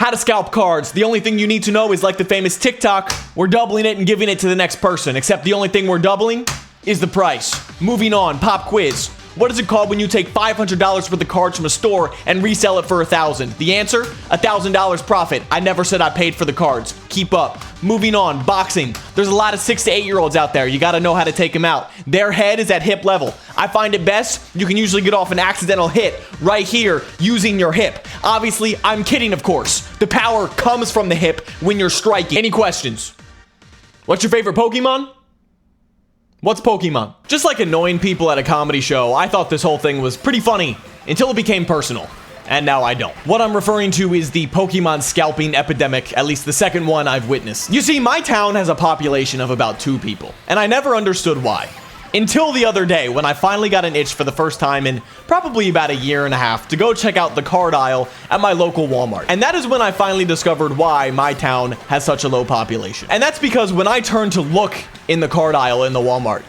How to scalp cards. The only thing you need to know is like the famous TikTok, we're doubling it and giving it to the next person, except the only thing we're doubling is the price. Moving on, pop quiz. What is it called when you take $500 for the cards from a store and resell it for $1,000? The answer? $1,000 profit. I never said I paid for the cards. Keep up. Moving on, boxing. There's a lot of 6 to 8 year olds out there. You gotta know how to take them out. Their head is at hip level. I find it best, you can usually get off an accidental hit right here using your hip. Obviously, I'm kidding, of course. The power comes from the hip when you're striking. Any questions? What's your favorite Pokemon? What's Pokemon? Just like annoying people at a comedy show, I thought this whole thing was pretty funny until it became personal. And now I don't. What I'm referring to is the Pokemon scalping epidemic, at least the second one I've witnessed. You see, my town has a population of about 2 people, and I never understood why. Until the other day, when I finally got an itch for the first time in probably about a year and a half to go check out the card aisle at my local Walmart. And that is when I finally discovered why my town has such a low population. And that's because when I turned to look in the card aisle in the Walmart,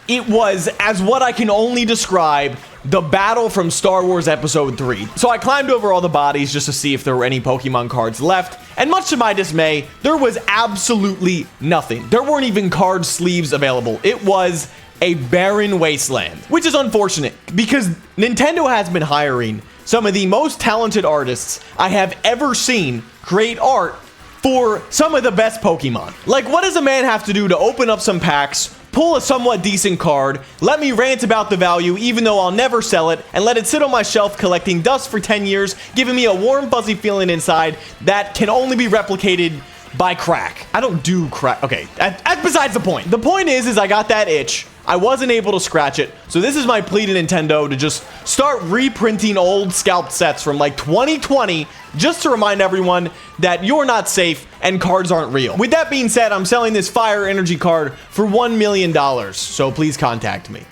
it was, as what I can only describe, the battle from Star Wars Episode 3. So I climbed over all the bodies just to see if there were any Pokemon cards left, and much to my dismay, there was absolutely nothing. There weren't even card sleeves available. It was a barren wasteland, which is unfortunate because Nintendo has been hiring some of the most talented artists I have ever seen create art for some of the best Pokemon. Like, what does a man have to do to open up some packs, pull a somewhat decent card, let me rant about the value even though I'll never sell it, and let it sit on my shelf collecting dust for 10 years, giving me a warm fuzzy feeling inside that can only be replicated by crack. I don't do crack. Okay, that's besides the point. The point is I got that itch. I wasn't able to scratch it, so this is my plea to Nintendo to just start reprinting old scalped sets from like 2020 just to remind everyone that you're not safe and cards aren't real. With that being said, I'm selling this Fire Energy card for $1 million, so please contact me.